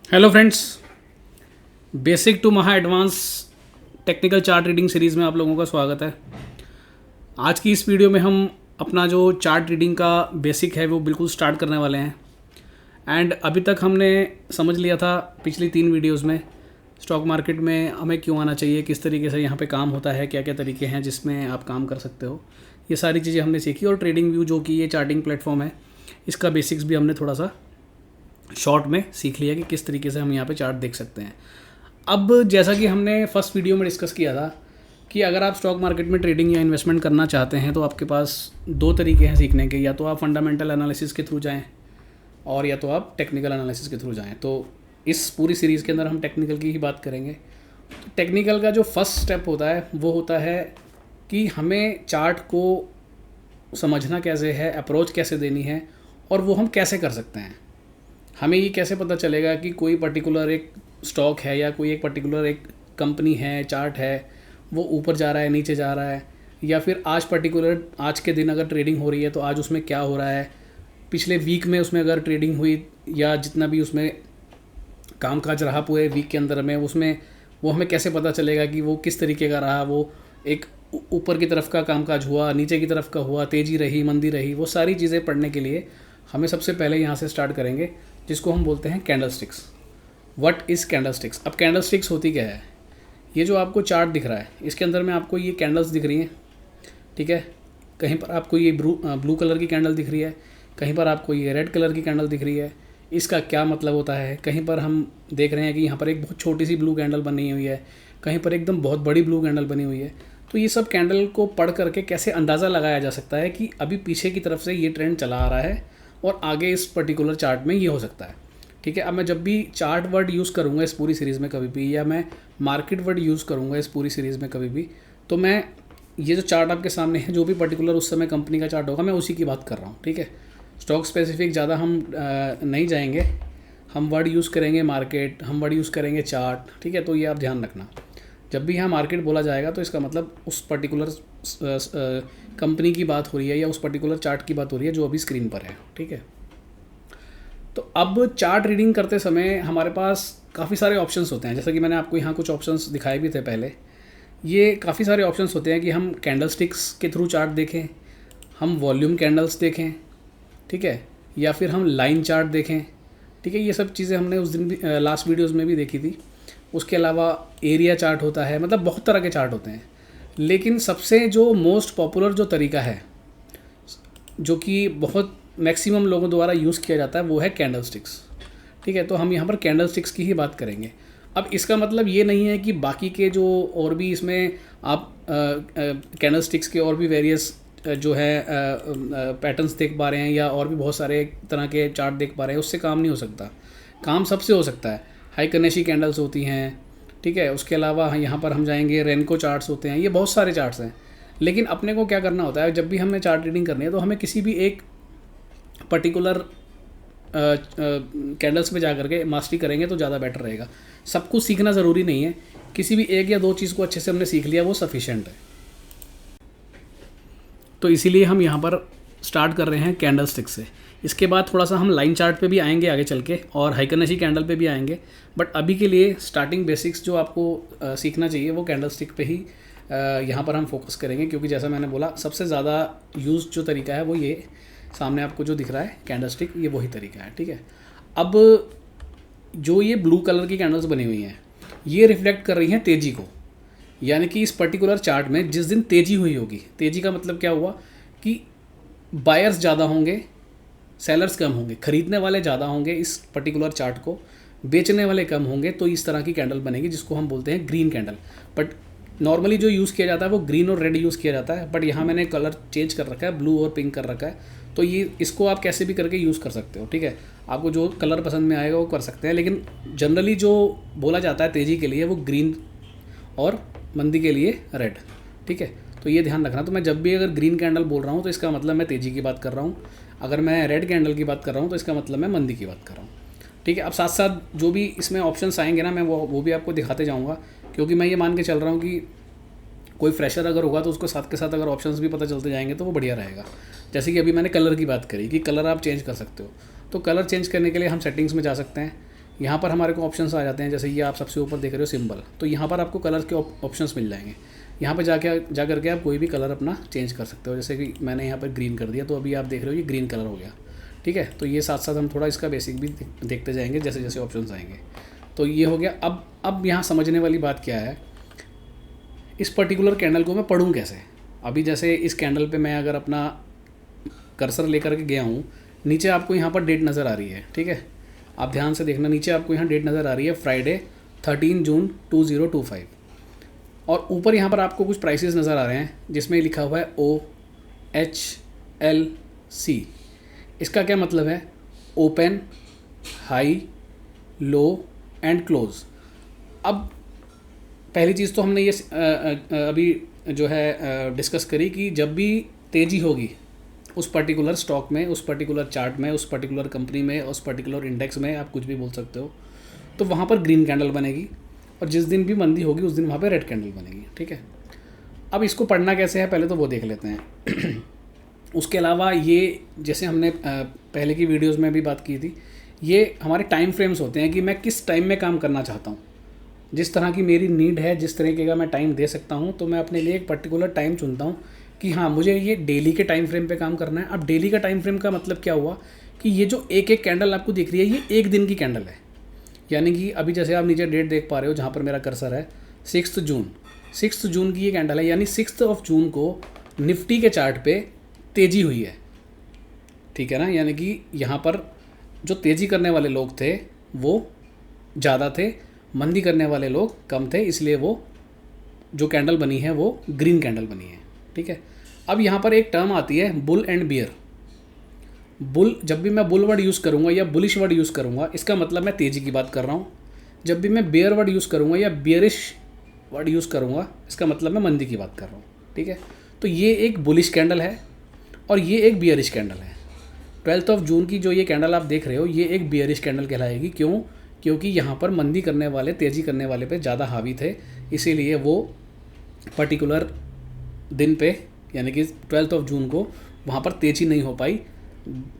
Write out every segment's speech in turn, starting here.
Hello friends, basic to महा advance technical chart reading series में आप लोगों का स्वागत है। आज की इस वीडियो में हम अपना जो चार्ट रीडिंग का बेसिक है वो बिल्कुल स्टार्ट करने वाले हैं। एंड अभी तक हमने समझ लिया था पिछली 3 वीडियोस में स्टॉक मार्केट में हमें क्यों आना चाहिए, किस तरीके से यहाँ पे काम होता है, क्या क्या तरीके हैं जिसमें आप काम कर सकते हो, ये सारी चीज़ें हमने सीखी। और ट्रेडिंग व्यू जो कि ये चार्टिंग प्लेटफॉर्म है, इसका बेसिक्स भी हमने थोड़ा सा शॉर्ट में सीख लिया कि किस तरीके से हम यहाँ पे चार्ट देख सकते हैं। अब जैसा कि हमने फर्स्ट वीडियो में डिस्कस किया था कि अगर आप स्टॉक मार्केट में ट्रेडिंग या इन्वेस्टमेंट करना चाहते हैं तो आपके पास 2 तरीके हैं सीखने के, या तो आप फंडामेंटल एनालिसिस के थ्रू जाएं और या तो आप टेक्निकल एनालिसिस के थ्रू जाएं। तो इस पूरी सीरीज़ के अंदर हम टेक्निकल की ही बात करेंगे। तो टेक्निकल का जो फर्स्ट स्टेप होता है वो होता है कि हमें चार्ट को समझना कैसे है, अप्रोच कैसे देनी है और वो हम कैसे कर सकते हैं। हमें ये कैसे पता चलेगा कि कोई पर्टिकुलर एक स्टॉक है या कोई एक पर्टिकुलर एक कंपनी है, चार्ट है, वो ऊपर जा रहा है, नीचे जा रहा है, या फिर आज के दिन अगर ट्रेडिंग हो रही है तो आज उसमें क्या हो रहा है, पिछले वीक में उसमें अगर ट्रेडिंग हुई या जितना भी उसमें कामकाज रहा पूरे वीक के अंदर में, उसमें वो हमें कैसे पता चलेगा कि वो किस तरीके का रहा, वो एक ऊपर की तरफ का कामकाज हुआ, नीचे की तरफ का हुआ, तेज़ी रही, मंदी रही। वो सारी चीज़ें पढ़ने के लिए हमें सबसे पहले यहाँ से स्टार्ट करेंगे जिसको हम बोलते हैं कैंडलस्टिक्स। What is candlesticks? अब कैंडलस्टिक्स होती क्या है? ये जो आपको चार्ट दिख रहा है इसके अंदर में आपको ये कैंडल्स दिख रही हैं, ठीक है। कहीं पर आपको ये ब्लू कलर की कैंडल दिख रही है, कहीं पर आपको ये रेड कलर की कैंडल दिख रही है। इसका क्या मतलब होता है? कहीं पर हम देख रहे हैं कि यहाँ पर एक बहुत छोटी सी ब्लू कैंडल बनी हुई है, कहीं पर एकदम बहुत बड़ी ब्लू कैंडल बनी हुई है। तो ये सब कैंडल को पढ़ करके कैसे अंदाज़ा लगाया जा सकता है कि अभी पीछे की तरफ से ये ट्रेंड चला आ रहा है और आगे इस पर्टिकुलर चार्ट में ये हो सकता है, ठीक है। अब मैं जब भी चार्ट वर्ड यूज़ करूँगा इस पूरी सीरीज़ में कभी भी, या मैं मार्केट वर्ड यूज़ करूँगा इस पूरी सीरीज़ में कभी भी, तो मैं ये जो चार्ट आपके सामने है, जो भी पर्टिकुलर उस समय कंपनी का चार्ट होगा, मैं उसी की बात कर रहा हूँ, ठीक है। स्टॉक स्पेसिफिक ज़्यादा हम नहीं जाएंगे, हम वर्ड यूज़ करेंगे मार्केट, हम वर्ड यूज़ करेंगे चार्ट, ठीक है। तो ये आप ध्यान रखना, जब भी यहाँ मार्केट बोला जाएगा तो इसका मतलब उस पर्टिकुलर कंपनी की बात हो रही है या उस पर्टिकुलर चार्ट की बात हो रही है जो अभी स्क्रीन पर है, ठीक है। तो अब चार्ट रीडिंग करते समय हमारे पास काफ़ी सारे ऑप्शंस होते हैं, जैसा कि मैंने आपको यहाँ कुछ ऑप्शंस दिखाए भी थे पहले। ये काफ़ी सारे ऑप्शंस होते हैं कि हम कैंडलस्टिक्स के थ्रू चार्ट देखें, हम वॉल्यूम कैंडल्स देखें, ठीक है, या फिर हम लाइन चार्ट देखें, ठीक है। ये सब चीज़ें हमने उस दिन भी लास्ट वीडियोज़ में भी देखी थी। उसके अलावा एरिया चार्ट होता है, मतलब बहुत तरह के चार्ट होते हैं। लेकिन सबसे जो मोस्ट पॉपुलर जो तरीका है, जो कि बहुत मैक्सिमम लोगों द्वारा यूज़ किया जाता है, वो है कैंडलस्टिक्स, ठीक है। तो हम यहाँ पर कैंडलस्टिक्स की ही बात करेंगे। अब इसका मतलब ये नहीं है कि बाकी के जो और भी इसमें आप कैंडलस्टिक्स के और भी वेरियस जो है पैटर्न्स देख पा रहे हैं या और भी बहुत सारे तरह के चार्ट देख पा रहे हैं, उससे काम नहीं हो सकता। काम सबसे हो सकता है। हाई कनेशी कैंडल्स होती हैं, ठीक है। उसके अलावा यहाँ पर हम जाएंगे, रेनको चार्ट्स होते हैं, ये बहुत सारे चार्ट्स हैं। लेकिन अपने को क्या करना होता है, जब भी हमें चार्ट रीडिंग करनी है तो हमें किसी भी एक पर्टिकुलर कैंडल्स पे जा करके मास्टरी करेंगे तो ज़्यादा बेटर रहेगा। सब कुछ सीखना ज़रूरी नहीं है, किसी भी 1 या 2 चीज़ को अच्छे से हमने सीख लिया वो सफिशेंट है। तो इसीलिए हम यहाँ पर स्टार्ट कर रहे हैं कैंडलस्टिक से। इसके बाद थोड़ा सा हम लाइन चार्ट पे भी आएंगे आगे चल के, और हाइकनेशी कैंडल पे भी आएंगे। बट अभी के लिए स्टार्टिंग बेसिक्स जो आपको सीखना चाहिए वो कैंडलस्टिक पे ही यहाँ पर हम फोकस करेंगे, क्योंकि जैसा मैंने बोला सबसे ज़्यादा यूज़ जो तरीका है वो ये सामने आपको जो दिख रहा है कैंडलस्टिक, ये वही तरीका है, ठीक है। अब जो ये ब्लू कलर की कैंडल्स बनी हुई हैं, ये रिफ्लेक्ट कर रही हैं तेज़ी को, यानी कि इस पर्टिकुलर चार्ट में जिस दिन तेज़ी हुई होगी, तेज़ी का मतलब क्या हुआ कि बायर्स ज़्यादा होंगे, सेलर्स कम होंगे, खरीदने वाले ज़्यादा होंगे इस पर्टिकुलर चार्ट को, बेचने वाले कम होंगे, तो इस तरह की कैंडल बनेगी जिसको हम बोलते हैं ग्रीन कैंडल। बट नॉर्मली जो यूज़ किया जाता है वो ग्रीन और रेड यूज़ किया जाता है, बट यहाँ मैंने कलर चेंज कर रखा है, ब्लू और पिंक कर रखा है। तो ये इसको आप कैसे भी करके यूज़ कर सकते हो, ठीक है। आपको जो कलर पसंद में आएगा वो कर सकते हैं, लेकिन जनरली जो बोला जाता है तेज़ी के लिए वो ग्रीन और मंदी के लिए रेड, ठीक है। तो ये ध्यान रखना। तो मैं जब भी अगर ग्रीन कैंडल बोल रहा हूँ तो इसका मतलब मैं तेज़ी की बात कर रहा हूँ, अगर मैं रेड कैंडल की बात कर रहा हूँ तो इसका मतलब मैं मंदी की बात कर रहा हूँ, ठीक है। अब साथ साथ जो भी इसमें ऑप्शंस आएंगे ना, मैं वो भी आपको दिखाते जाऊँगा, क्योंकि मैं ये मान के चल रहा हूँ कि कोई फ्रेशर अगर होगा तो उसको साथ के साथ अगर ऑप्शंस भी पता चलते जाएंगे तो वो बढ़िया रहेगा। जैसे कि अभी मैंने कलर की बात करी कि कलर आप चेंज कर सकते हो, तो कलर चेंज करने के लिए हम सेटिंग्स में जा सकते हैं। यहाँ पर हमारे को ऑप्शंस आ जाते हैं, जैसे ये आप सबसे ऊपर देख रहे हो सिंबल, तो यहाँ पर आपको कलर के ऑप्शंस मिल जाएंगे। यहाँ पे जा करके आप कोई भी कलर अपना चेंज कर सकते हो। जैसे कि मैंने यहाँ पर ग्रीन कर दिया, तो अभी आप देख रहे हो ये ग्रीन कलर हो गया, ठीक है। तो ये साथ साथ हम थोड़ा इसका बेसिक भी देखते जाएंगे जैसे जैसे ऑप्शंस आएंगे। तो ये हो गया। अब यहाँ समझने वाली बात क्या है, इस पर्टिकुलर कैंडल को मैं पढ़ूँ कैसे। अभी जैसे इस कैंडल पे मैं अगर अपना कर्सर लेकर के गया हूँ, नीचे आपको यहाँ पर डेट नज़र आ रही है, ठीक है। आप ध्यान से देखना, नीचे आपको यहाँ डेट नज़र आ रही है, फ्राइडे 13 जून 2025। और ऊपर यहाँ पर आपको कुछ प्राइसेस नज़र आ रहे हैं जिसमें लिखा हुआ है OHLC। इसका क्या मतलब है? Open, high, low and close. अब पहली चीज़ तो हमने ये अभी जो है डिस्कस करी कि जब भी तेज़ी होगी उस पर्टिकुलर स्टॉक में, उस पर्टिकुलर चार्ट में, उस पर्टिकुलर कंपनी में, उस पर्टिकुलर इंडेक्स में, आप कुछ भी बोल सकते हो, तो वहाँ पर ग्रीन कैंडल बनेगी। और जिस दिन भी मंदी होगी उस दिन वहाँ पे रेड कैंडल बनेगी, ठीक है। अब इसको पढ़ना कैसे है पहले तो वो देख लेते हैं। उसके अलावा ये जैसे हमने पहले की वीडियोस में भी बात की थी, ये हमारे टाइम फ्रेम्स होते हैं कि मैं किस टाइम में काम करना चाहता हूँ। जिस तरह की मेरी नीड है, जिस तरीके का मैं टाइम दे सकता हूँ, तो मैं अपने लिए एक पर्टिकुलर टाइम चुनता हूँ कि हाँ मुझे ये डेली के टाइम फ्रेम पे काम करना है। अब डेली का टाइम फ्रेम का मतलब क्या हुआ कि ये जो एक एक कैंडल आपको दिख रही है ये एक दिन की कैंडल है। यानी कि अभी जैसे आप नीचे डेट देख पा रहे हो जहाँ पर मेरा कर्सर है, 6 जून की ये कैंडल है। यानी 6 जून को निफ्टी के चार्ट पे तेज़ी हुई है, ठीक है ना। यानी कि यहाँ पर जो तेज़ी करने वाले लोग थे वो ज़्यादा थे, मंदी करने वाले लोग कम थे, इसलिए वो जो कैंडल बनी है वो ग्रीन कैंडल बनी है, ठीक है। अब यहाँ पर एक टर्म आती है बुल एंड बियर। बुल, जब भी मैं बुल वर्ड यूज़ करूँगा या बुलिश वर्ड यूज़ करूँगा, इसका मतलब मैं तेज़ी की बात कर रहा हूँ। जब भी मैं बेयर वर्ड यूज़ करूँगा या बियरिश वर्ड यूज़ करूँगा, इसका मतलब मैं मंदी की बात कर रहा हूँ, ठीक है। तो ये एक बुलिश कैंडल है और ये एक बियरिश कैंडल है। 12 जून की जो ये कैंडल आप देख रहे हो ये एक बियरिश कैंडल कहलाएगी। क्यों? क्योंकि यहाँ पर मंदी करने वाले, तेज़ी करने वाले पे ज़्यादा हावी थे, इसीलिए वो पर्टिकुलर दिन पे यानी कि 12 जून को वहाँ पर तेज़ी नहीं हो पाई।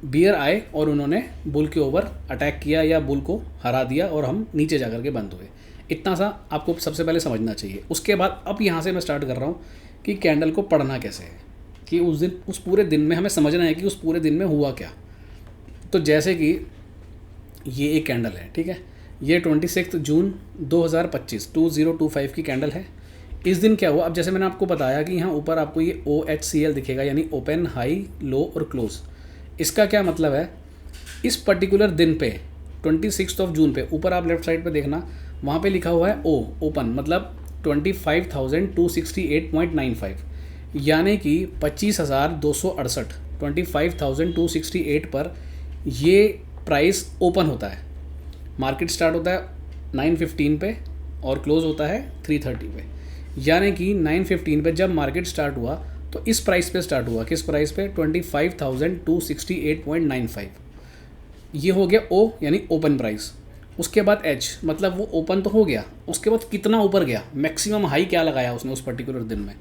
बियर आए और उन्होंने बुल के ओवर अटैक किया या बुल को हरा दिया और हम नीचे जा कर के बंद हुए। इतना सा आपको सबसे पहले समझना चाहिए। उसके बाद अब यहाँ से मैं स्टार्ट कर रहा हूँ कि कैंडल को पढ़ना कैसे है, कि उस दिन, उस पूरे दिन में हमें समझना है कि उस पूरे दिन में हुआ क्या। तो जैसे कि ये एक कैंडल है, ठीक है, ये 26 जून 2025 की कैंडल है। इस दिन क्या हुआ? अब जैसे मैंने आपको बताया कि यहाँ ऊपर आपको ये OHCL दिखेगा, यानी ओपन, हाई, लो और क्लोज। इसका क्या मतलब है? इस पर्टिकुलर दिन पे 26 जून पे ऊपर आप लेफ्ट साइड पे देखना, वहाँ पे लिखा हुआ है ओपन, मतलब 25,268.95, यानी कि 25,268, 25,268 पर ये प्राइस ओपन होता है। मार्केट स्टार्ट होता है 9:15 पे और क्लोज होता है 3:30 पे। यानी कि 9:15 पे जब मार्केट स्टार्ट हुआ तो इस प्राइस पे स्टार्ट हुआ। किस प्राइस पे? 25,268.95। ये हो गया ओ यानी ओपन प्राइस। उसके बाद एच मतलब वो ओपन तो हो गया, उसके बाद कितना ऊपर गया, मैक्सिमम हाई क्या लगाया उसने उस पर्टिकुलर दिन में।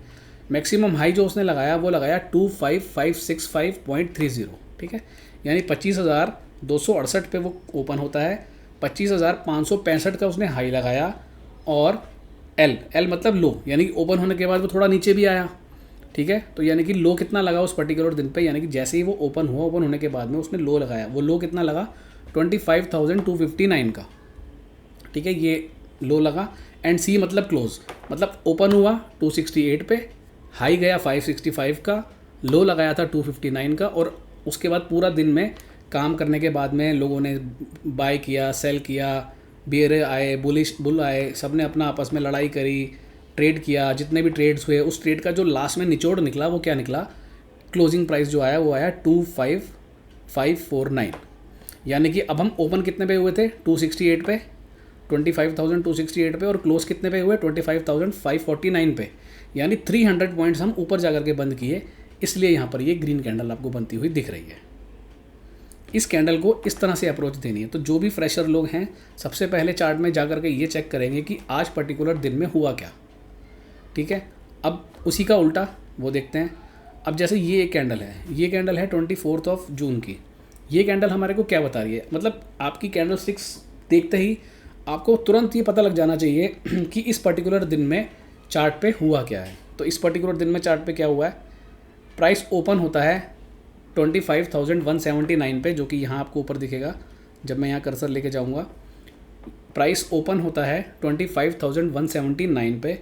मैक्सिमम हाई जो उसने लगाया वो लगाया 25,565.30, ठीक है। यानी 25,268 पे वो ओपन होता है, 25,565 का उसने हाई लगाया और एल मतलब लो, यानी कि ओपन होने के बाद वो थोड़ा नीचे भी आया, ठीक है। तो यानी कि लो कितना लगा उस पर्टिकुलर दिन पे, यानी कि जैसे ही वो ओपन हुआ, ओपन होने के बाद में उसने लो लगाया। वो लो कितना लगा? 25,259 का, ठीक है, ये लो लगा। एंड सी मतलब क्लोज, मतलब ओपन हुआ 268 पे, हाई गया 565 का, लो लगाया था 259 का, और उसके बाद पूरा दिन में काम करने के बाद में लोगों ने बाय किया, सेल किया, बियर आए, बुल आए, सब ने अपना आपस में लड़ाई करी, ट्रेड किया। जितने भी ट्रेड्स हुए उस ट्रेड का जो लास्ट में निचोड़ निकला वो क्या निकला? क्लोजिंग प्राइस जो आया वो आया 25,549। यानी कि अब हम ओपन कितने पे हुए थे? 268 पे, 25,268 पे, और क्लोज कितने पे हुए? 25,549 पे। यानी 300 पॉइंट्स हम ऊपर जाकर के बंद किए, इसलिए यहाँ पर ये ग्रीन कैंडल आपको बनती हुई दिख रही है। इस कैंडल को इस तरह से अप्रोच देनी है। तो जो भी फ्रेशर लोग हैं सबसे पहले चार्ट में जाकर के ये चेक करेंगे कि आज पर्टिकुलर दिन में हुआ क्या, ठीक है। अब उसी का उल्टा वो देखते हैं। अब जैसे ये एक कैंडल है, ये कैंडल है 24 जून की। ये कैंडल हमारे को क्या बता रही है? मतलब आपकी कैंडल स्टिक्स देखते ही आपको तुरंत ये पता लग जाना चाहिए कि इस पर्टिकुलर दिन में चार्ट पे हुआ क्या है। तो इस पर्टिकुलर दिन में चार्ट पे क्या हुआ है, प्राइस ओपन होता है 25,179 पे, जो कि यहाँ आपको ऊपर दिखेगा जब मैं यहाँ कर्सर लेके जाऊँगा। प्राइस ओपन होता है 25,179 पे,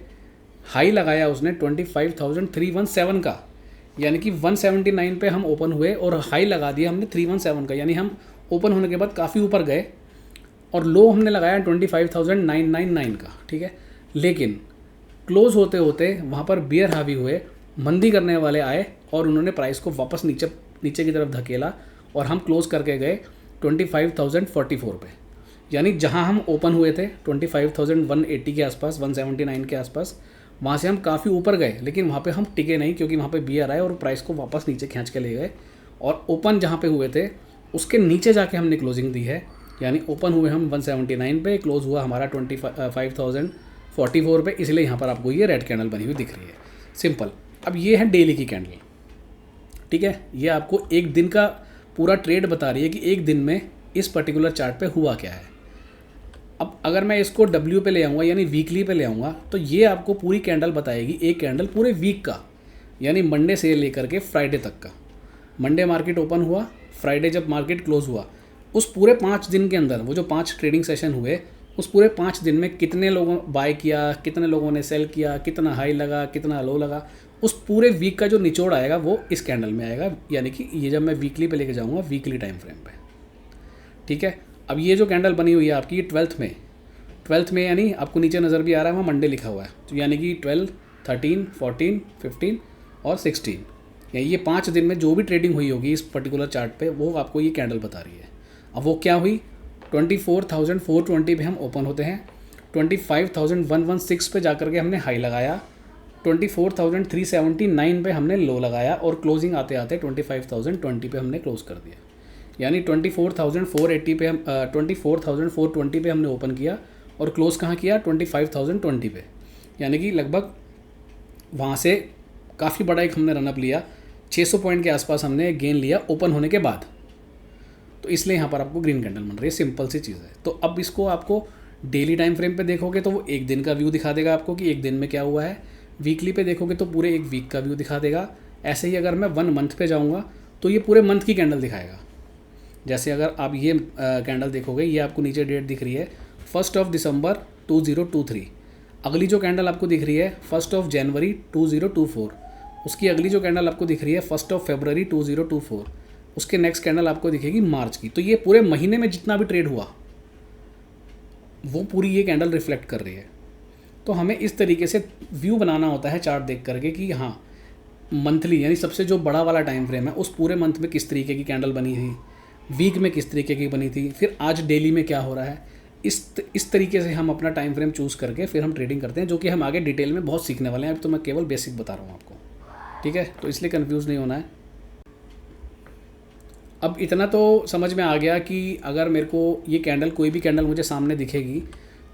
हाई लगाया उसने 25,317 का, यानी कि 179 पे हम ओपन हुए और हाई लगा दिया हमने 317 का, यानी हम ओपन होने के बाद काफ़ी ऊपर गए और लो हमने लगाया 25,999 का, ठीक है। लेकिन क्लोज होते होते वहाँ पर बियर हावी हुए, मंदी करने वाले आए और उन्होंने प्राइस को वापस नीचे की तरफ धकेला और हम क्लोज करके गए 25,044 पे, यानी जहाँ हम ओपन हुए थे 25,180 के आसपास, 179 के आसपास, वहाँ से हम काफ़ी ऊपर गए, लेकिन वहाँ पे हम टिके नहीं क्योंकि वहाँ पे बियर आए और प्राइस को वापस नीचे खींच के ले गए और ओपन जहाँ पे हुए थे उसके नीचे जाके हमने क्लोजिंग दी है, यानी ओपन हुए हम 179 पे, क्लोज हुआ हमारा 25,044 पे, इसलिए यहाँ पर आपको ये रेड कैंडल बनी हुई दिख रही है। सिंपल। अब ये है डेली की कैंडल, ठीक है। ये आपको एक दिन का पूरा ट्रेड बता रही है कि एक दिन में इस पर्टिकुलर चार्ट पे हुआ क्या है। अब अगर मैं इसको W पे ले आऊँगा यानी वीकली पे ले आऊँगा तो ये आपको पूरी कैंडल बताएगी, एक कैंडल पूरे वीक का, यानी मंडे से लेकर के फ्राइडे तक का। मंडे मार्केट ओपन हुआ, फ्राइडे जब मार्केट क्लोज हुआ, उस पूरे 5 दिन के अंदर वो जो 5 ट्रेडिंग सेशन हुए, उस पूरे 5 दिन में कितने लोगों बाय किया, कितने लोगों ने सेल किया, कितना हाई लगा, कितना लो लगा, उस पूरे वीक का जो निचोड़ आएगा वो इस कैंडल में आएगा। यानी कि ये जब मैं वीकली पे लेके जाऊँगा, वीकली टाइम फ्रेम पे, ठीक है। अब ये जो कैंडल बनी हुई है आपकी, ये 12th में यानी आपको नीचे नज़र भी आ रहा है वहाँ मंडे लिखा हुआ है, तो यानी कि 12, 13, 14, 15 और 16, यानी ये 5 दिन में जो भी ट्रेडिंग हुई होगी इस पर्टिकुलर चार्ट पे वो आपको ये कैंडल बता रही है। अब वो क्या हुई, 24,420 पे हम ओपन होते हैं, 25,116 पे जाकर के हमने हाई लगाया, 24,379 पे हमने लो लगाया और क्लोजिंग आते आते 25,020 पे हमने क्लोज कर दिया, यानी 24,420 पे हमने ओपन किया और क्लोज़ कहाँ किया, 25,020 पे, यानी कि लगभग वहाँ से काफ़ी बड़ा एक हमने रनअप लिया, 600 पॉइंट के आसपास हमने गेन लिया ओपन होने के बाद। तो इसलिए यहाँ पर आपको ग्रीन कैंडल बन रही है, सिंपल सी चीज़ है। तो अब इसको आपको डेली टाइम फ्रेम पे देखोगे तो वो एक दिन का व्यू दिखा देगा आपको कि एक दिन में क्या हुआ है, वीकली पे देखोगे तो पूरे एक वीक का व्यू दिखा देगा। ऐसे ही अगर मैं 1 मंथ पे जाऊँगा तो ये पूरे मंथ की कैंडल दिखाएगा। जैसे अगर आप ये कैंडल देखोगे, ये आपको नीचे डेट दिख रही है 1 दिसंबर 2023, अगली जो कैंडल आपको दिख रही है 1 जनवरी 2024, उसकी अगली जो कैंडल आपको दिख रही है 1 फरवरी 2024, उसके नेक्स्ट कैंडल आपको दिखेगी मार्च की। तो ये पूरे महीने में जितना भी ट्रेड हुआ वो पूरी ये कैंडल रिफ्लेक्ट कर रही है। तो हमें इस तरीके से व्यू बनाना होता है चार्ट देख करके कि हाँ, मंथली यानी सबसे जो बड़ा वाला टाइम फ्रेम है उस पूरे मंथ में किस तरीके की कैंडल बनी थी, वीक में किस तरीके की बनी थी, फिर आज डेली में क्या हो रहा है। इस तरीके से हम अपना टाइम फ्रेम चूज़ करके फिर हम ट्रेडिंग करते हैं, जो कि हम आगे डिटेल में बहुत सीखने वाले हैं। अब तो मैं केवल बेसिक बता रहा हूँ आपको, ठीक है। तो इसलिए कंफ्यूज नहीं होना है। अब इतना तो समझ में आ गया कि अगर मेरे को ये कैंडल, कोई भी कैंडल मुझे सामने दिखेगी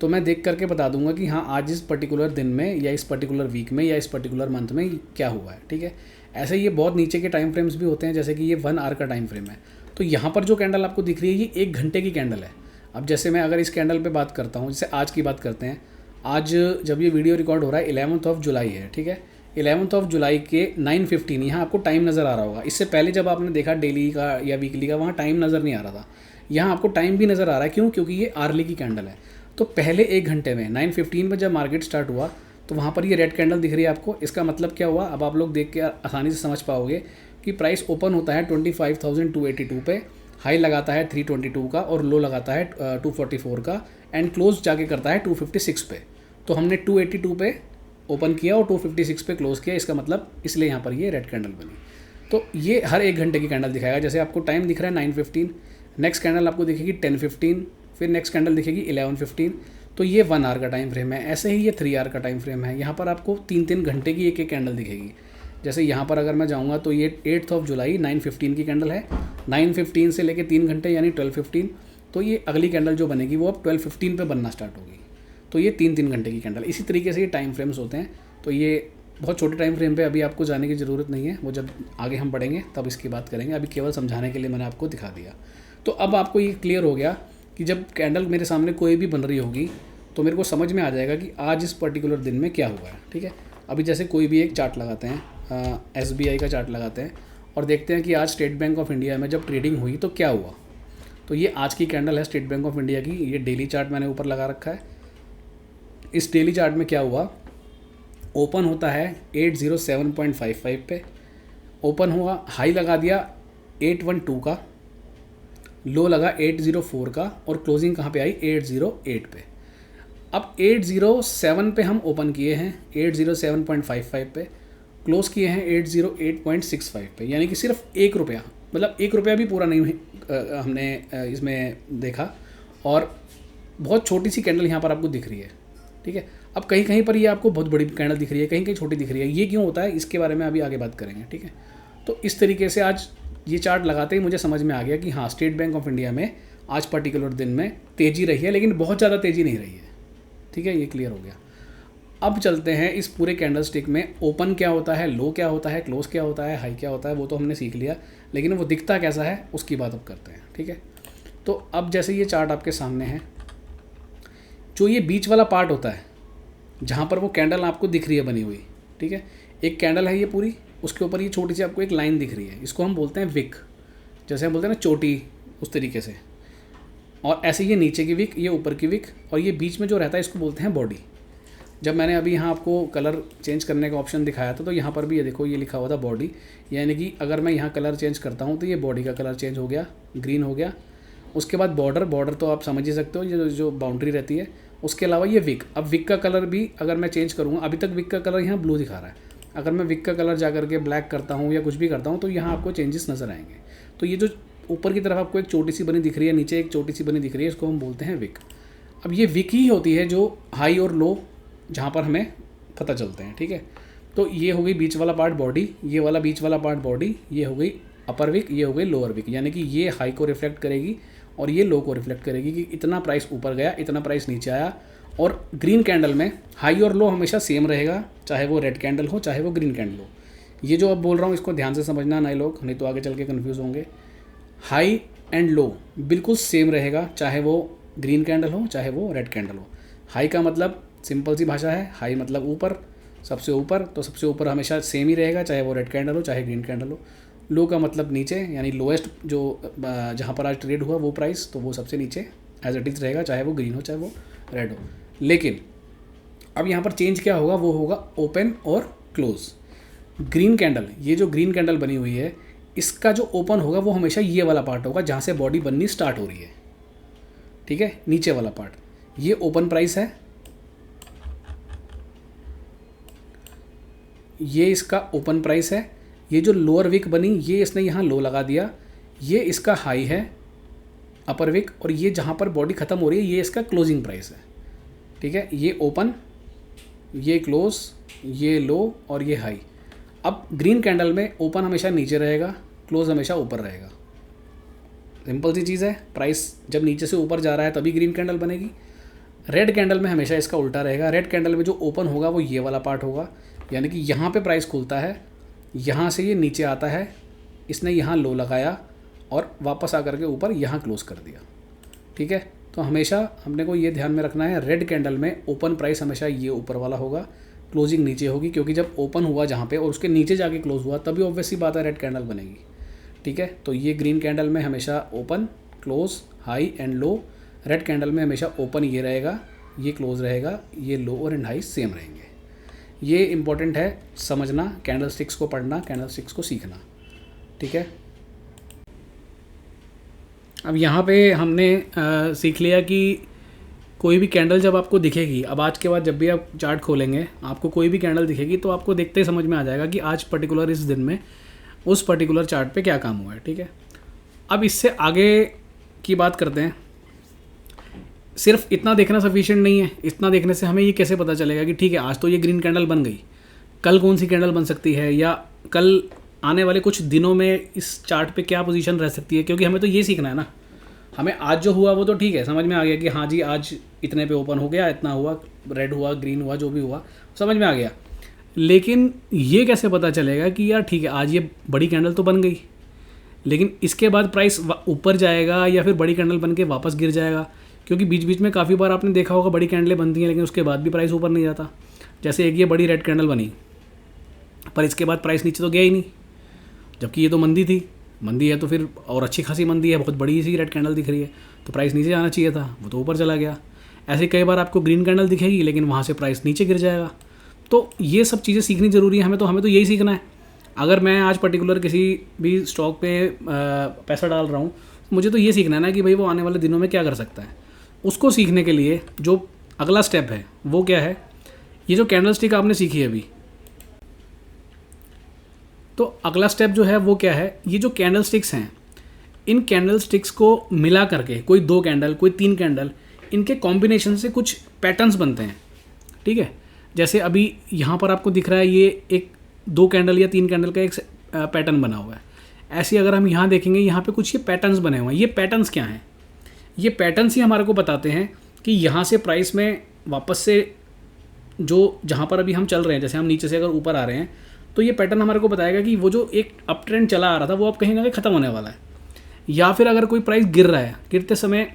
तो मैं देख करके बता दूंगा कि हाँ आज इस पर्टिकुलर दिन में या इस पर्टिकुलर वीक में या इस पर्टिकुलर मंथ में क्या हुआ है, ठीक है। ऐसे ये बहुत नीचे के टाइम फ्रेम्स भी होते हैं, जैसे कि ये 1 आवर का टाइम फ्रेम है। तो यहाँ पर जो कैंडल आपको दिख रही है ये 1 घंटे की कैंडल है। अब जैसे मैं अगर इस कैंडल पे बात करता हूँ, जैसे आज की बात करते हैं, आज जब ये वीडियो रिकॉर्ड हो रहा है 11 जुलाई है, ठीक है। 11 जुलाई के 9:15 यहाँ आपको टाइम नज़र आ रहा होगा। इससे पहले जब आपने देखा डेली का या वीकली का, वहाँ टाइम नज़र नहीं आ रहा था, यहाँ आपको टाइम भी नज़र आ रहा है। क्यों? क्योंकि ये आर्ली की कैंडल है। तो पहले 1 घंटे में 9:15 में जब मार्केट स्टार्ट हुआ तो वहाँ पर ये रेड कैंडल दिख रही है आपको। इसका मतलब क्या हुआ, अब आप लोग देख के आसानी से समझ पाओगे कि प्राइस ओपन होता है 25,282 पे, हाई लगाता है 322 का और लो लगाता है 244 का, एंड क्लोज जाके करता है 256 पे। तो हमने 282 पे ओपन किया और 256 पे क्लोज किया। इसका मतलब इसलिए यहाँ पर ये रेड कैंडल बनी। तो ये हर 1 घंटे की कैंडल दिखाएगा। जैसे आपको टाइम दिख रहा है 9:15, नेक्स्ट कैंडल आपको दिखेगी 10:15, फिर नेक्स्ट कैंडल दिखेगी 11:15। तो ये 1 आवर का टाइम फ्रेम है। ऐसे ही ये 3 आवर का टाइम फ्रेम है। यहाँ पर आपको 3-3 घंटे की एक कैंडल दिखेगी। जैसे यहाँ पर अगर मैं जाऊँगा तो ये 8 जुलाई 9:15 की कैंडल है। 9:15 से लेके 3 घंटे यानी 12:15। तो ये अगली कैंडल जो बनेगी वो अब 12:15 पे बनना स्टार्ट होगी। तो ये 3-3 घंटे की कैंडल। इसी तरीके से ये टाइम फ्रेम्स होते हैं। तो ये बहुत छोटे टाइम फ्रेम पे अभी आपको जाने की ज़रूरत नहीं है, वो जब आगे हम बढ़ेंगे तब इसकी बात करेंगे। अभी केवल समझाने के लिए मैंने आपको दिखा दिया। तो अब आपको ये क्लियर हो गया कि जब कैंडल मेरे सामने कोई भी बन रही होगी तो मेरे को समझ में आ जाएगा कि आज इस पर्टिकुलर दिन में क्या हुआ है। ठीक है, अभी जैसे कोई भी एक चार्ट लगाते हैं, SBI का चार्ट लगाते हैं और देखते हैं कि आज स्टेट बैंक ऑफ इंडिया में जब ट्रेडिंग हुई तो क्या हुआ। तो ये आज की कैंडल है स्टेट बैंक ऑफ इंडिया की, ये डेली चार्ट मैंने ऊपर लगा रखा है। इस डेली चार्ट में क्या हुआ, ओपन होता है 807.55 पे, ओपन हुआ, हाई लगा दिया 812 का, लो लगा 804 का और क्लोजिंग कहाँ पे आई 808 पे। अब 807 पे हम ओपन किए हैं, 807.55 पे क्लोज किए हैं 808.65 पे, यानी कि सिर्फ 1 रुपया, मतलब 1 रुपया भी पूरा नहीं हमने इसमें देखा। और बहुत छोटी सी कैंडल यहाँ पर आपको दिख रही है। ठीक है, अब कहीं कहीं पर ये आपको बहुत बड़ी कैंडल दिख रही है, कहीं कहीं छोटी दिख रही है। ये क्यों होता है इसके बारे में अभी आगे बात करेंगे। ठीक है, तो इस तरीके से आज ये चार्ट लगाते ही मुझे समझ में आ गया कि हाँ, स्टेट बैंक ऑफ इंडिया में आज पर्टिकुलर दिन में तेज़ी रही है, लेकिन बहुत ज़्यादा तेज़ी नहीं रही है। ठीक है, ये क्लियर हो गया। अब चलते हैं इस पूरे कैंडल स्टिक में ओपन क्या होता है, लो क्या होता है, क्लोज क्या होता है, हाई क्या होता है, वो तो हमने सीख लिया, लेकिन वो दिखता कैसा है उसकी बात अब करते हैं। ठीक है, तो अब जैसे ये चार्ट आपके सामने है, जो ये बीच वाला पार्ट होता है जहाँ पर वो कैंडल आपको दिख रही है बनी हुई। ठीक है, एक कैंडल है ये पूरी, उसके ऊपर ये छोटी सी आपको एक लाइन दिख रही है, इसको हम बोलते हैं विक, जैसे हम बोलते हैं ना चोटी, उस तरीके से। और ऐसे ये नीचे की विक, ये ऊपर की विक, और ये बीच में जो रहता है इसको बोलते हैं बॉडी। जब मैंने अभी यहाँ आपको कलर चेंज करने का ऑप्शन दिखाया था तो यहाँ पर भी ये देखो, ये लिखा हुआ था बॉडी, यानी कि अगर मैं यहाँ कलर चेंज करता हूँ तो ये बॉडी का कलर चेंज हो गया, ग्रीन हो गया। उसके बाद बॉर्डर तो आप समझ ही सकते हो, ये जो बाउंड्री रहती है। उसके अलावा ये विक, अब विक का कलर भी अगर मैं चेंज करूँगा, अभी तक विक का कलर यहाँ ब्लू दिखा रहा है, अगर मैं विक का कलर जा करके ब्लैक करता हूँ या कुछ भी करता हूँ तो यहाँ आपको चेंजेस नज़र आएंगे। तो ये जो ऊपर की तरफ आपको एक छोटी सी बनी दिख रही है, नीचे एक छोटी सी बनी दिख रही है, इसको हम बोलते हैं विक। अब ये विक ही होती है जो हाई और लो जहाँ पर हमें पता चलते हैं। ठीक है, तो ये हो गई बीच वाला पार्ट बॉडी, ये वाला बीच वाला पार्ट बॉडी, ये हो गई अपर विक, ये हो गई लोअर विक, यानी कि ये हाई को रिफ्लेक्ट करेगी और ये लो को रिफ्लेक्ट करेगी कि इतना प्राइस ऊपर गया, इतना प्राइस नीचे आया। और ग्रीन कैंडल में हाई और लो हमेशा सेम रहेगा, चाहे वो रेड कैंडल हो चाहे वो ग्रीन कैंडल हो। ये जो अब बोल रहा हूँ इसको ध्यान से समझना नए लोग, नहीं तो आगे चल के कन्फ्यूज़ होंगे। हाई एंड लो बिल्कुल सेम रहेगा, चाहे वो ग्रीन कैंडल हो चाहे वो रेड कैंडल हो। हाई का मतलब सिंपल सी भाषा है, हाई मतलब ऊपर, सबसे ऊपर, तो सबसे ऊपर हमेशा सेम ही रहेगा, चाहे वो रेड कैंडल हो चाहे ग्रीन कैंडल हो। लो का मतलब नीचे, यानी लोएस्ट जो जहाँ पर आज ट्रेड हुआ वो प्राइस, तो वो सबसे नीचे एज इट इज़ रहेगा, चाहे वो ग्रीन हो चाहे वो रेड हो। लेकिन अब यहाँ पर चेंज क्या होगा, वो होगा ओपन और क्लोज। ग्रीन कैंडल, ये जो ग्रीन कैंडल बनी हुई है, इसका जो ओपन होगा वो हमेशा ये वाला पार्ट होगा जहाँ से बॉडी बननी स्टार्ट हो रही है। ठीक है, नीचे वाला पार्ट, ये ओपन प्राइस है, ये इसका ओपन प्राइस है। ये जो लोअर विक बनी, ये इसने यहाँ लो लगा दिया, ये इसका हाई है अपर विक, और ये जहाँ पर बॉडी ख़त्म हो रही है ये इसका क्लोजिंग प्राइस है। ठीक है, ये ओपन, ये क्लोज, ये लो और ये हाई। अब ग्रीन कैंडल में ओपन हमेशा नीचे रहेगा, क्लोज हमेशा ऊपर रहेगा। सिंपल सी चीज़ है, प्राइस जब नीचे से ऊपर जा रहा है तभी ग्रीन कैंडल बनेगी। रेड कैंडल में हमेशा इसका उल्टा रहेगा, रेड कैंडल में जो ओपन होगा वो ये वाला पार्ट होगा, यानी कि यहाँ पे प्राइस खुलता है, यहाँ से ये नीचे आता है, इसने यहाँ लो लगाया और वापस आकर के ऊपर यहाँ क्लोज कर दिया। ठीक है, तो हमेशा हमने को ये ध्यान में रखना है, रेड कैंडल में ओपन प्राइस हमेशा ये ऊपर वाला होगा, क्लोजिंग नीचे होगी, क्योंकि जब ओपन हुआ जहाँ पे और उसके नीचे जाके क्लोज हुआ तभी ऑब्वियसली बात है रेड कैंडल बनेगी। ठीक है, तो ये ग्रीन कैंडल में हमेशा open, close, high and low. Red candle में हमेशा ओपन ये रहेगा, ये क्लोज रहेगा, ये लोअर एंड हाई सेम रहेंगे। ये इंपॉर्टेंट है समझना, कैंडल स्टिक्स को पढ़ना, कैंडल स्टिक्स को सीखना। ठीक है, अब यहाँ पे हमने सीख लिया कि कोई भी कैंडल जब आपको दिखेगी, अब आज के बाद जब भी आप चार्ट खोलेंगे आपको कोई भी कैंडल दिखेगी तो आपको देखते ही समझ में आ जाएगा कि आज पर्टिकुलर इस दिन में उस पर्टिकुलर चार्ट पे क्या काम हुआ है। ठीक है, अब इससे आगे की बात करते हैं। सिर्फ इतना देखना सफिशिएंट नहीं है, इतना देखने से हमें ये कैसे पता चलेगा कि ठीक है आज तो ये ग्रीन कैंडल बन गई, कल कौन सी कैंडल बन सकती है, या कल आने वाले कुछ दिनों में इस चार्ट पे क्या पोजीशन रह सकती है। क्योंकि हमें तो ये सीखना है ना, हमें आज जो हुआ वो तो ठीक है, समझ में आ गया कि हाँ जी आज इतने पे ओपन हो गया, इतना हुआ, रेड हुआ, ग्रीन हुआ, जो भी हुआ समझ में आ गया। लेकिन ये कैसे पता चलेगा कि यार ठीक है आज ये बड़ी कैंडल तो बन गई, लेकिन इसके बाद प्राइस ऊपर जाएगा या फिर बड़ी कैंडल बन के वापस गिर जाएगा, क्योंकि बीच बीच में काफ़ी बार आपने देखा होगा बड़ी कैंडलें बनती हैं लेकिन उसके बाद भी प्राइस ऊपर नहीं जाता। जैसे एक ये बड़ी रेड कैंडल बनी पर इसके बाद प्राइस नीचे तो गया ही नहीं, जबकि ये तो मंदी थी। मंदी है तो फिर और अच्छी खासी मंदी है, बहुत बड़ी सी रेड कैंडल दिख रही है, तो प्राइस नीचे जाना चाहिए था, वो तो ऊपर चला गया। ऐसे कई बार आपको ग्रीन कैंडल दिखेगी लेकिन वहाँ से प्राइस नीचे गिर जाएगा। तो ये सब चीज़ें सीखनी ज़रूरी है हमें तो यही सीखना है। अगर मैं आज पर्टिकुलर किसी भी स्टॉक पे पैसा डाल रहा हूँ, मुझे तो ये सीखना है ना कि भाई वो आने वाले दिनों में क्या कर सकता है। उसको सीखने के लिए जो अगला स्टेप है वो क्या है, ये जो कैंडल स्टिक आपने सीखी है अभी, तो अगला स्टेप जो है वो क्या है, ये जो कैंडल स्टिक्स हैं, इन कैंडल स्टिक्स को मिला करके कोई 2 कैंडल कोई 3 कैंडल, इनके कॉम्बिनेशन से कुछ पैटर्न्स बनते हैं। ठीक है, जैसे अभी यहाँ पर आपको दिख रहा है ये एक 2 कैंडल या 3 कैंडल का एक पैटर्न बना हुआ है। ऐसे अगर हम यहाँ देखेंगे, यहाँ पे कुछ ये पैटर्न्स बने हुए हैं। ये पैटर्न्स क्या हैं, ये पैटर्न्स ही हमारे को बताते हैं कि यहाँ से प्राइस में वापस से जो जहाँ पर अभी हम चल रहे हैं, जैसे हम नीचे से अगर ऊपर आ रहे हैं तो ये पैटर्न हमारे को बताएगा कि वो जो एक अप ट्रेंड चला आ रहा था वो अब कहीं ना कहीं ख़त्म होने वाला है। या फिर अगर कोई प्राइस गिर रहा है, गिरते समय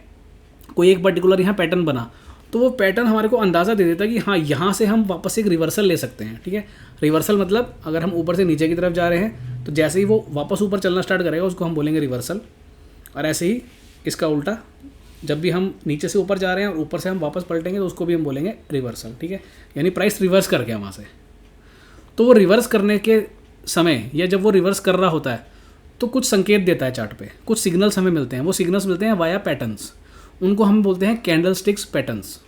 कोई एक पर्टिकुलर यहाँ पैटर्न बना, तो वो पैटर्न हमारे को अंदाज़ा दे देता है कि हाँ यहाँ से हम वापस एक रिवर्सल ले सकते हैं। ठीक है, रिवर्सल मतलब अगर हम ऊपर से नीचे की तरफ जा रहे हैं तो जैसे ही वो वापस ऊपर चलना स्टार्ट करेगा उसको हम बोलेंगे रिवर्सल, और ऐसे ही इसका उल्टा, जब भी हम नीचे से ऊपर जा रहे हैं और ऊपर से हम वापस पलटेंगे तो उसको भी हम बोलेंगे रिवर्सल। ठीक है, यानी प्राइस रिवर्स कर गया वहाँ से। तो वो रिवर्स करने के समय या जब वो रिवर्स कर रहा होता है तो कुछ संकेत देता है चार्ट पे, कुछ सिग्नल्स हमें मिलते हैं। वो सिग्नल्स मिलते हैं वाया पैटर्न्स, उनको हम बोलते हैं कैंडल स्टिक्स पैटर्न्स।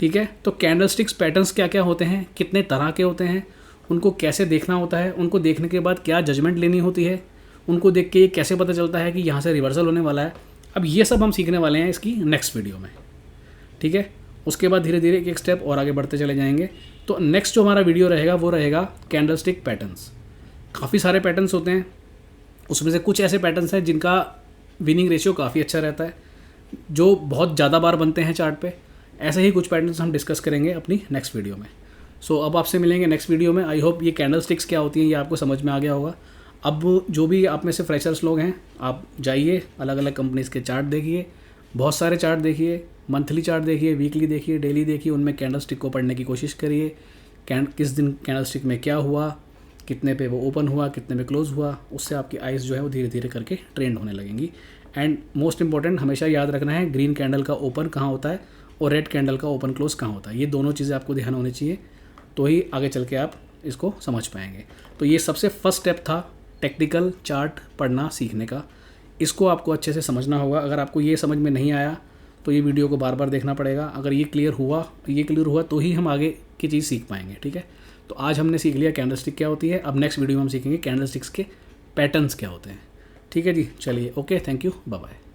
ठीक है, तो कैंडल स्टिक्स पैटर्न्स क्या क्या होते हैं, कितने तरह के होते हैं, उनको कैसे देखना होता है, उनको देखने के बाद क्या जजमेंट लेनी होती है, उनको देख के ये कैसे पता चलता है कि यहाँ से रिवर्सल होने वाला है। अब ये सब हम सीखने वाले हैं इसकी नेक्स्ट वीडियो में। ठीक है, उसके बाद धीरे धीरे एक स्टेप और आगे बढ़ते चले जाएंगे। तो नेक्स्ट जो हमारा वीडियो रहेगा वो रहेगा कैंडल स्टिक पैटर्न्स। काफ़ी सारे पैटर्न्स होते हैं, उसमें से कुछ ऐसे पैटर्न्स हैं जिनका विनिंग रेशियो काफ़ी अच्छा रहता है, जो बहुत ज़्यादा बार बनते हैं चार्ट पे। ऐसे ही कुछ पैटर्न्स हम डिस्कस करेंगे अपनी नेक्स्ट वीडियो में। सो अब आपसे मिलेंगे नेक्स्ट वीडियो में। आई होप ये कैंडल स्टिक्स क्या होती हैं ये आपको समझ में आ गया होगा। अब जो भी आप में से फ्रेशर्स लोग हैं, आप जाइए अलग अलग कंपनीज़ के चार्ट देखिए, बहुत सारे चार्ट देखिए, मंथली चार्ट देखिए, वीकली देखिए, डेली देखिए, उनमें कैंडल स्टिक को पढ़ने की कोशिश करिए। किस दिन कैंडल स्टिक में क्या हुआ, कितने पे वो ओपन हुआ, कितने पे क्लोज हुआ, उससे आपकी आइज़ जो है वो धीरे धीरे करके ट्रेंड होने लगेंगी। एंड मोस्ट इंपॉर्टेंट हमेशा याद रखना है, ग्रीन कैंडल का ओपन कहाँ होता है और रेड कैंडल का ओपन क्लोज कहाँ होता है। ये दोनों चीज़ें आपको ध्यान होनी चाहिए, तो ही आगे चल के आप इसको समझ पाएंगे। तो ये सबसे फर्स्ट स्टेप था टेक्निकल चार्ट पढ़ना सीखने का। इसको आपको अच्छे से समझना होगा। अगर आपको ये समझ में नहीं आया तो ये वीडियो को बार बार देखना पड़ेगा। अगर ये क्लियर हुआ तो ही हम आगे की चीज़ सीख पाएंगे। ठीक है, तो आज हमने सीख लिया कैंडल स्टिक क्या होती है। अब नेक्स्ट वीडियो में हम सीखेंगे कैंडल स्टिक्स के पैटर्न्स क्या होते हैं। ठीक है जी, चलिए, okay, thank you, bye bye.